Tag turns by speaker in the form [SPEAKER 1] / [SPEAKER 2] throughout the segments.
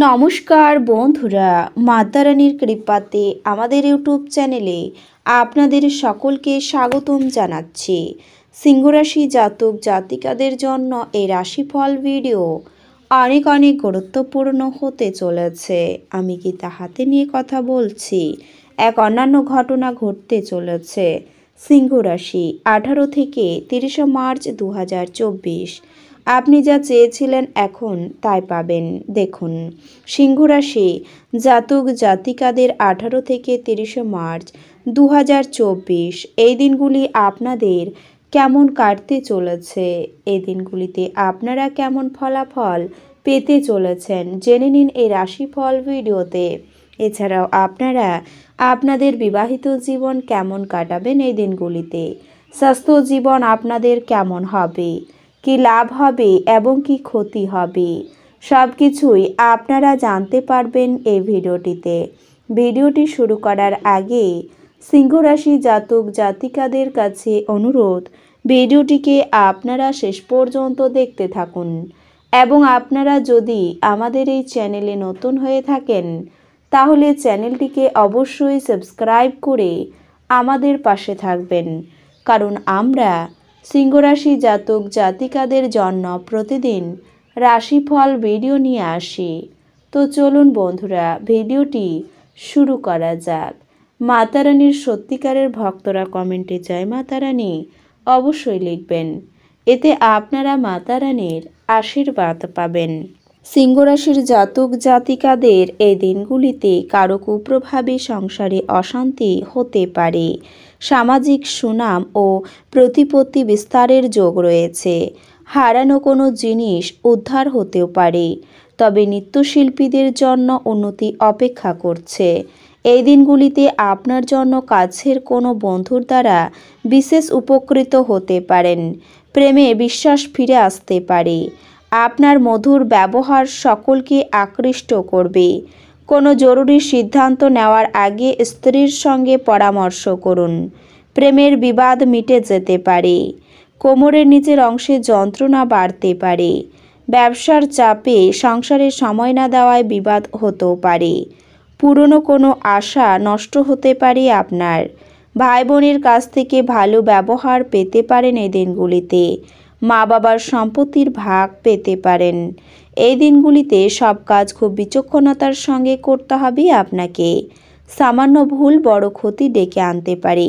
[SPEAKER 1] নমস্কার বন্ধুরা, মাতারানীর কৃপাতে আমাদের ইউটিউব চ্যানেলে আপনাদের সকলকে স্বাগতম জানাচ্ছি। সিংহরাশি জাতক জাতিকাদের জন্য এই রাশিফল ভিডিও অনেক অনেক গুরুত্বপূর্ণ হতে চলেছে। আমি গীতা হাতে নিয়ে কথা বলছি। এক অন্যান্য ঘটনা ঘটতে চলেছে। সিংহরাশি 18 থেকে 30 মার্চ 2024। আপনি যা চেয়েছিলেন এখন তাই পাবেন। দেখুন, সিংহরাশি জাতক জাতিকাদের 18 থেকে 30 মার্চ 2024 এই দিনগুলি আপনাদের কেমন কাটতে চলেছে, এই দিনগুলিতে আপনারা কেমন ফলাফল পেতে চলেছেন জেনে নিন এই রাশিফল ভিডিওতে। এছাড়াও আপনারা আপনাদের বিবাহিত জীবন কেমন কাটাবেন এই দিনগুলিতে, স্বাস্থ্য জীবন আপনাদের কেমন হবে, কি লাভ হবে এবং কি ক্ষতি হবে, সব কিছুই আপনারা জানতে পারবেন এই ভিডিওটিতে। ভিডিওটি শুরু করার আগে সিংহরাশি জাতক জাতিকাদের কাছে অনুরোধ, ভিডিওটিকে আপনারা শেষ পর্যন্ত দেখতে থাকুন এবং আপনারা যদি আমাদের এই চ্যানেলে নতুন হয়ে থাকেন তাহলে চ্যানেলটিকে অবশ্যই সাবস্ক্রাইব করে আমাদের পাশে থাকবেন, কারণ আমরা সিংহরাশি জাতক জাতিকাদের জন্য প্রতিদিন রাশিফল ভিডিও নিয়ে আসি। তো চলুন বন্ধুরা, ভিডিওটি শুরু করা যাক। মাতারানীর সত্যিকারের ভক্তরা কমেন্টে জয় মাতারানী অবশ্যই লিখবেন, এতে আপনারা মাতারানীর আশীর্বাদ পাবেন। সিংহরাশির জাতক জাতিকাদের এই দিনগুলিতে কারো কুপ্রভাবে সংসারে অশান্তি হতে পারে। সামাজিক সুনাম ও প্রতিপত্তি বিস্তারের যোগ রয়েছে। হারানো কোনো জিনিস উদ্ধার হতেও পারে, তবে নৃত্যশিল্পীদের জন্য উন্নতি অপেক্ষা করছে। এই দিনগুলিতে আপনার জন্য কাছের কোনো বন্ধুর দ্বারা বিশেষ উপকৃত হতে পারেন। প্রেমে বিশ্বাস ফিরে আসতে পারে। আপনার মধুর ব্যবহার সকলকে আকৃষ্ট করবে। কোনো জরুরি সিদ্ধান্ত নেওয়ার আগে স্ত্রীর সঙ্গে পরামর্শ করুন। প্রেমের বিবাদ মিটে যেতে পারে। কোমরের নিচের অংশে যন্ত্রণা বাড়তে পারে। ব্যবসার চাপে সংসারে সময় না দেওয়ায় বিবাদ হতেও পারে। পুরনো কোনো আশা নষ্ট হতে পারে আপনার। ভাই বোনের কাছ থেকে ভালো ব্যবহার পেতে পারেন এই দিনগুলিতে। মা বাবার সম্পত্তির ভাগ পেতে পারেন। এই দিনগুলিতে সব কাজ খুব বিচক্ষণতার সঙ্গে করতে হবে আপনাকে। সামান্য ভুল বড় ক্ষতি ডেকে আনতে পারে।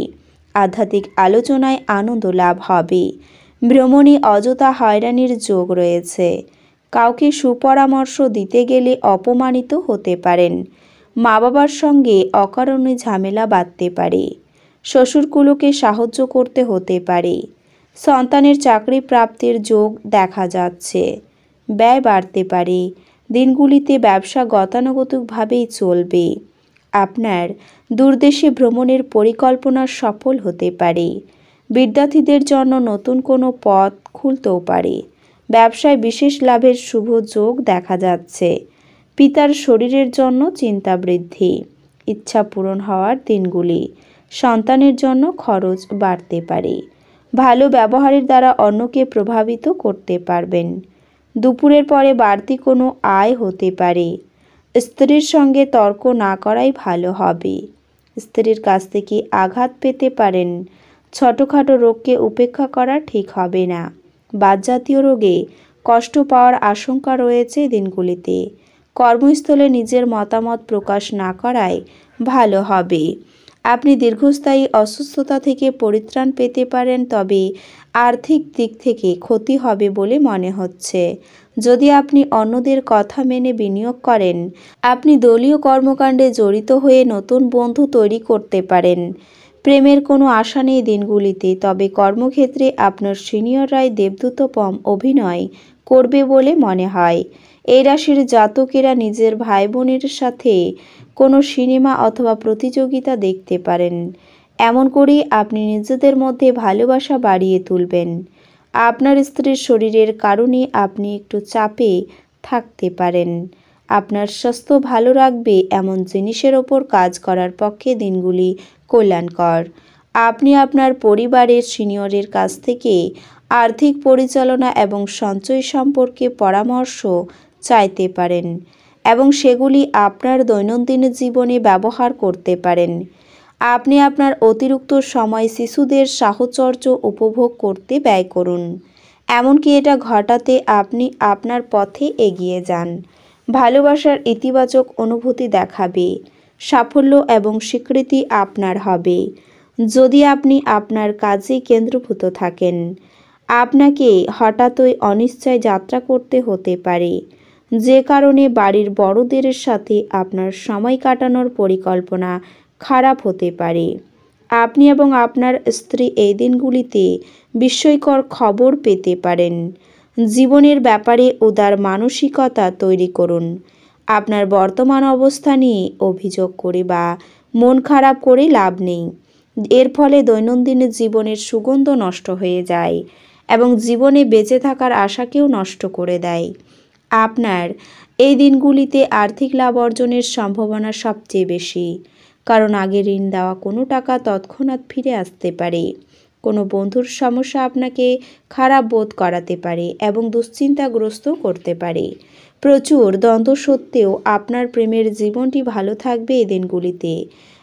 [SPEAKER 1] আধ্যাত্মিক আলোচনায় আনন্দ লাভ হবে। ভ্রমণে অযথা হয়রানির যোগ রয়েছে। কাউকে সুপরামর্শ দিতে গেলে অপমানিত হতে পারেন। মা বাবার সঙ্গে অকারণে ঝামেলা বাঁধতে পারে। শ্বশুরকুলোকে সাহায্য করতে হতে পারে। সন্তানের চাকরি প্রাপ্তির যোগ দেখা যাচ্ছে। ব্যয় বাড়তে পারে। দিনগুলিতে ব্যবসা গতানুগতিকভাবেই চলবে। আপনার দূরদেশে ভ্রমণের পরিকল্পনা সফল হতে পারে। বিদ্যার্থীদের জন্য নতুন কোনো পথ খুলতেও পারে। ব্যবসায় বিশেষ লাভের শুভ যোগ দেখা যাচ্ছে। পিতার শরীরের জন্য চিন্তা বৃদ্ধি। ইচ্ছা পূরণ হওয়ার দিনগুলি। সন্তানের জন্য খরচ বাড়তে পারে। ভালো ব্যবহারের দ্বারা অন্যকে প্রভাবিত করতে পারবেন। দুপুরের পরে বাড়তি কোনো আয় হতে পারে। স্ত্রীর সঙ্গে তর্ক না করাই ভালো হবে। স্ত্রীর কাছ থেকে আঘাত পেতে পারেন। ছোটোখাটো রোগকে উপেক্ষা করা ঠিক হবে না। বাতজাতীয় রোগে কষ্ট পাওয়ার আশঙ্কা রয়েছে দিনগুলিতে। কর্মস্থলে নিজের মতামত প্রকাশ না করাই ভালো হবে। আপনি দীর্ঘস্থায়ী অসুস্থতা থেকে পরিত্রাণ পেতে পারেন, তবে আর্থিক দিক থেকে ক্ষতি হবে বলে মনে হচ্ছে। যদি আপনি অন্যদের কথা মেনে বিনিয়োগ করেন, আপনি দলীয় কর্মকাণ্ডে জড়িত হয়ে নতুন বন্ধু তৈরি করতে পারেন। প্রেমের কোনো আশা নেই দিনগুলিতে, তবে কর্মক্ষেত্রে আপনার সিনিয়ররাই দেবদূতোপম অভিনয় করবে বলে মনে হয়। এই রাশির জাতকেরা নিজের ভাই বোনের সাথে কোনো সিনেমা অথবা প্রতিযোগিতা দেখতে পারেন। এমন করেই আপনি নিজেদের মধ্যে ভালোবাসা বাড়িয়ে তুলবেন। আপনার স্ত্রীর শরীরের কারণে আপনি একটু চাপে থাকতে পারেন। আপনার স্বাস্থ্য ভালো রাখবে এমন জিনিসের ওপর কাজ করার পক্ষে দিনগুলি কল্যাণকর। আপনি আপনার পরিবারের সিনিয়রের কাছ থেকে আর্থিক পরিচালনা এবং সঞ্চয় সম্পর্কে পরামর্শ চাইতে পারেন। এবং সেগুলি আপনার দৈনন্দিন জীবনে ব্যবহার করতে পারেন। আপনি আপনার অতিরিক্ত সময় শিশুদের সাহচর্য উপভোগ করতে ব্যয় করুন। এমনকি এটা ঘটাতে আপনি আপনার পথে এগিয়ে যান। ভালোবাসার ইতিবাচক অনুভূতি দেখাবে। সাফল্য এবং স্বীকৃতি আপনার হবে যদি আপনি আপনার কাজে কেন্দ্রীভূত থাকেন। আপনাকে হঠাৎই অনিশ্চয় যাত্রা করতে হতে পারে, যে কারণে বাড়ির বড়দের সাথে আপনার সময় কাটানোর পরিকল্পনা খারাপ হতে পারে। আপনি এবং আপনার স্ত্রী এই দিনগুলিতে বিস্ময়কর খবর পেতে পারেন। জীবনের ব্যাপারে উদার মানসিকতা তৈরি করুন। আপনার বর্তমান অবস্থা নিয়ে অভিযোগ করে বা মন খারাপ করে লাভ নেই। এর ফলে দৈনন্দিন জীবনের সুগন্ধ নষ্ট হয়ে যায় এবং জীবনে বেঁচে থাকার আশাকেও নষ্ট করে দেয়। আপনার এই দিনগুলিতে আর্থিক লাভ অর্জনের সম্ভাবনা সবচেয়ে বেশি, কারণ আগে ঋণ দেওয়া কোনো টাকা তৎক্ষণাৎ ফিরে আসতে পারে। কোনো বন্ধুর সমস্যা আপনাকে খারাপ বোধ করাতে পারে এবং দুশ্চিন্তাগ্রস্ত করতে পারে। প্রচুর দ্বন্দ্ব সত্ত্বেও আপনার প্রেমের জীবনটি ভালো থাকবে এই দিনগুলিতে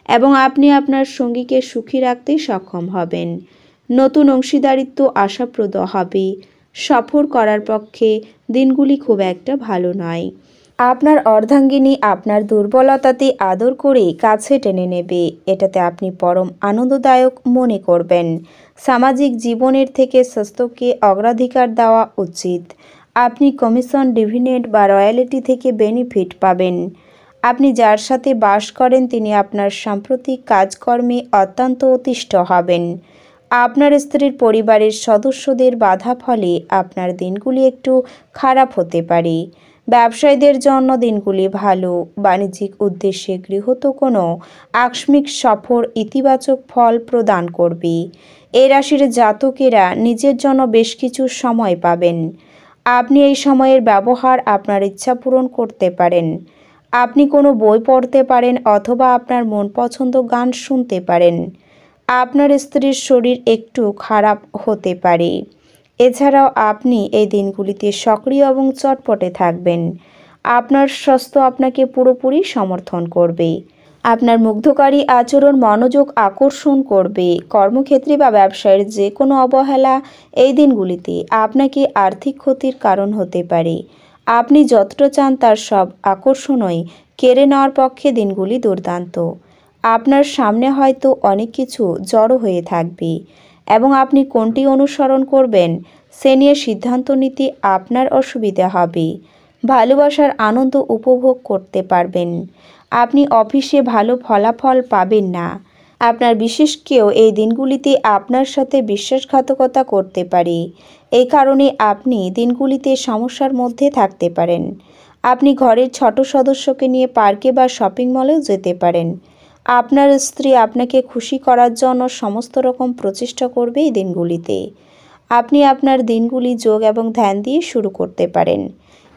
[SPEAKER 1] এবং আপনি আপনার সঙ্গীকে সুখী রাখতে সক্ষম হবেন। নতুন অংশীদারিত্ব আশাপ্রদ হবে। সফর করার পক্ষে দিনগুলি খুব একটা ভালো নয়। আপনার অর্ধাঙ্গিনী আপনার দুর্বলতাতে আদর করে কাছে টেনে নেবে। এটাতে আপনি পরম আনন্দদায়ক মনে করবেন। সামাজিক জীবনের থেকে স্বাস্থ্যকে অগ্রাধিকার দেওয়া উচিত। আপনি কমিশন, ডিভিডেন্ড বা রয়্যালিটি থেকে বেনিফিট পাবেন। আপনি যার সাথে বাস করেন তিনি আপনার সাম্প্রতিক কাজকর্মে অত্যন্ত অতিষ্ঠ হবেন। আপনার স্ত্রীর পরিবারের সদস্যদের বাধা ফলে আপনার দিনগুলি একটু খারাপ হতে পারে। ব্যবসায়ীদের জন্য দিনগুলি ভালো। বাণিজ্যিক উদ্দেশ্যে গৃহীত কোনো আকস্মিক সফর ইতিবাচক ফল প্রদান করবে। এই রাশির জাতকেরা নিজের জন্য বেশ কিছু সময় পাবেন। আপনি এই সময়ের ব্যবহার আপনার ইচ্ছা পূরণ করতে পারেন। আপনি কোনো বই পড়তে পারেন অথবা আপনার মন পছন্দ গান শুনতে পারেন। আপনার স্ত্রীর শরীর একটু খারাপ হতে পারে। এছাড়াও আপনি এই দিনগুলিতে সক্রিয় এবং চটপটে থাকবেন। আপনার স্বাস্থ্য আপনাকে পুরোপুরি সমর্থন করবে। আপনার মুগ্ধকারী আচরণ মনোযোগ আকর্ষণ করবে। কর্মক্ষেত্রে বা ব্যবসায়ের যে কোনো অবহেলা এই দিনগুলিতে আপনাকে আর্থিক ক্ষতির কারণ হতে পারে। আপনি যতটা চান তার সব আকর্ষণই কেড়ে নেওয়ার পক্ষে দিনগুলি দুর্দান্ত। আপনার সামনে হয়তো অনেক কিছু জড়ো হয়ে থাকবে এবং আপনি কোনটি অনুসরণ করবেন সে নিয়ে সিদ্ধান্ত নিতে আপনার অসুবিধা হবে। ভালোবাসার আনন্দ উপভোগ করতে পারবেন। আপনি অফিসে ভালো ফলাফল পাবেন না। আপনার বিশেষ কেউ এই দিনগুলিতে আপনার সাথে বিশ্বাসঘাতকতা করতে পারে। এই কারণে আপনি দিনগুলিতে সমস্যার মধ্যে থাকতে পারেন। আপনি ঘরের ছোট সদস্যকে নিয়ে পার্কে বা শপিং মলেও যেতে পারেন। আপনার স্ত্রী আপনাকে খুশি করার জন্য সমস্ত রকম প্রচেষ্টা করবে এই দিনগুলিতে। আপনি আপনার দিনগুলি যোগ এবং ধ্যান দিয়ে শুরু করতে পারেন।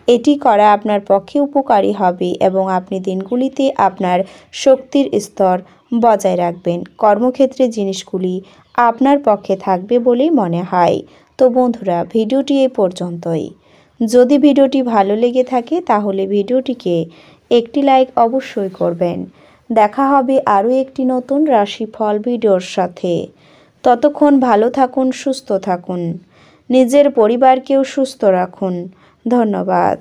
[SPEAKER 1] এটি করা আপনার পক্ষে উপকারী হবে এবং আপনি দিনগুলিতে আপনার শক্তির স্তর বজায় রাখবেন। কর্মক্ষেত্রে জিনিসগুলি আপনার পক্ষে থাকবে বলেই মনে হয়। তো বন্ধুরা, ভিডিওটি এই পর্যন্তই। যদি ভিডিওটি ভালো লেগে থাকে তাহলে ভিডিওটিকে একটি লাইক অবশ্যই করবেন। দেখা হবে আরও একটি নতুন রাশিফল ভিডিওর সাথে। ততক্ষণ ভালো থাকুন, সুস্থ থাকুন, নিজের পরিবারকেও সুস্থ রাখুন। ধন্যবাদ।